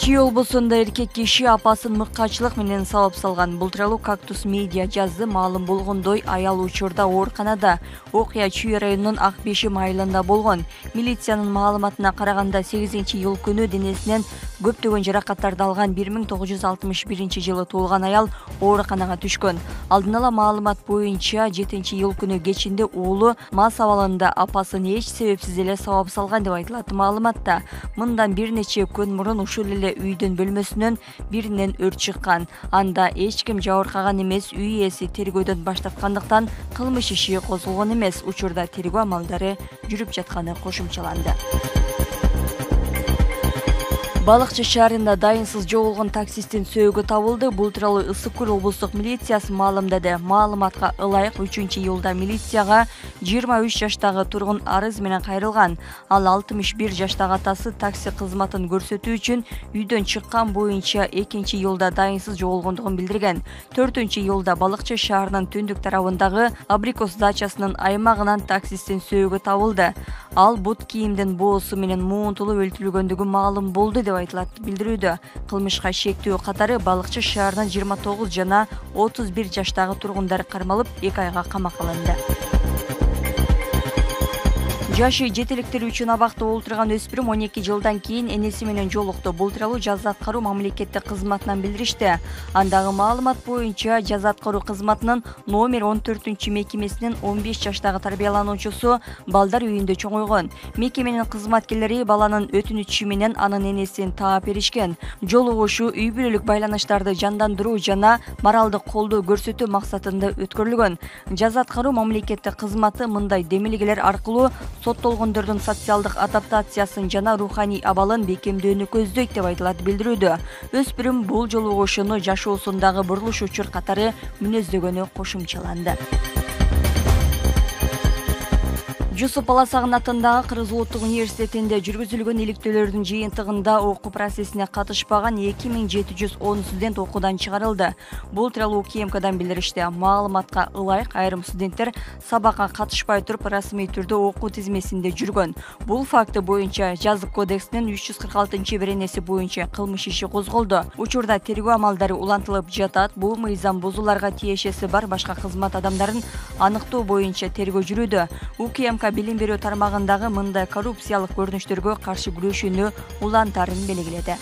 Чүй облусунда эркек киши апасын мыккачылык менен сабап салган. Бул тууралуу Кактус медиа жазды. Маалым болгондой, аял учурда ооруканада. Окуя Чүй районунун Акбешим айылында болгон. Милициянын маалыматына караганда 8-июль күнү денесинен көптөгөн жаракаттарды алган 1961-жылы туулган аял ооруканага түшкөн. Алдын ала маалымат боюнча 7-июль күнү кечинде уулу мас абалында апасын эч себепсиз эле сабап салган деп айтылат маалыматта. Мындан бир нече күн мурун ушул эле үйдүн бөлмөсүнөн биринен өрт чыккан. Анда эч ким жабыркаган эмес, үй ээси тергөөдөн баш тарткандыктан кылмыш иши козголгон эмес. Учурда тергөө амалдары жүрүп жатканы кошумчаланды. Балыкчы шаарында дайынсыз жоголгон таксисттин сөөгү табылды. Бул тууралуу Ысык Көл облустук милициясы маалымдады. Маалыматка ылайык 3-июлда милицияга 23 жаштагы тургун арыз менен кайрылган. Ал 61 жаштагы атасы такси кызматын көрсөтүү үчүн үйдөн чыккан боюнча 2-июлда дайынсыз жоголгондугун билдирген. 4-июлда Балыкчы шаарынын түндүк тарабындагы Абрикос дачасынын аймагынан таксисттин сөөгү табылды. Ал бут кийимдин боосу менен муунтулуп өлтүрүлгөндүгү маалым болду деп айтылат билдирүүдө. Кылмышка шектүү катары Балыкчы шаарынын 29 жана 31 жаштагы тургундар кармалып 2 айга камакка алынды. Жашы жетеликтер үчүн абакта олтурган өспүрүм 12 жылдан кийин энеси менен жолукту. Бул тууралуу жаза аткаруу мамлекеттик кызматынан билдиришти. Андагы маалымат боюнча жаза аткаруу кызматынын номер 14-мекемесинин 15 жаштагы тарбиялануучусу балдар үйүндө чоңойгон. Мекеменин кызматкерлери баланын өтүнүчү менен анын энесин таап беришкен. Жолугушуу үй бүлөлүк байланыштарды жандандыруу жана моралдык колдоо көрсөтүү максатында өткөрүлгөн. Жаза аткаруу мамлекеттик кызматы мындай демилгелер аркылуу соттолгондордун социалдык адаптациясын жана руханий абалын бекемдөөнү көздөйт деп айтылат билдирүүдө. Өспүрүм бул жолугушууну жашоосундагы бурулуш-учур катары мүнөздөгөнү кошумчаланды. Жусуп Баласагын атындагы Кыргыз Улуттук университетинде жүргүзүлгөн иликтөөлөрдүн жыйынтыгында окуу процессине катышпаган 2710 студент окуудан чыгарылды. Бул тууралуу УКМКдан билдиришти. Маалыматка ылайык айрым студенттер сабакка катышпай туруп расмий түрдө окуу тизмесинде жүргөн. Бул факты боюнча Жазык кодексинин 346-беренеси боюнча кылмыш иши козголду. Учурда тергөө амалдары улантылып жатат. Бул мыйзам бузууларга тиешеси бар башка кызмат адамдарын аныктоо боюнча тергөө жүрүүдө. УКМК билим берүү тармагындагы мындай коррупциялык көрүнүштөргө каршы күрөшүүнү улантарын белгиледи.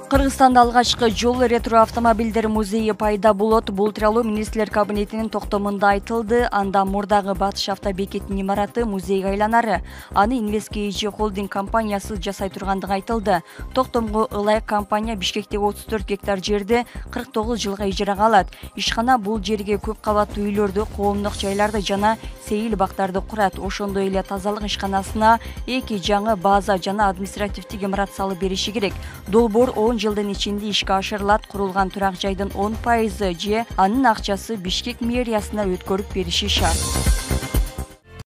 Кыргызстанда алгачкы жол ретро автомобилдер музейи пайда болот. Бул тууралуу министрлер кабинетинин токтомунда айтылды. Анда мурдагы Батыш автобекетинин имараты музейге айланары. Аны Инвесткейджи холдинг компаниясы жасай тургандыгы айтылды. Токтомго ылайык компания Бишкектеги 34 гектар жерди 49 жылга ижарага алат. Ишкана бул жерге көп кабаттуу үйлөрдү, коомдук жайларды жана сейил бактарды курат. Ошондой эле тазалык ишканасына 2 жаңы база жана административдик имарат салып бериши керек. Долбоор 10 жылдын ичинде ишке ашырылат. Курулган турак жайдын 10% же анын акчасы Бишкек мэриясына өткөрүп бериши шарт.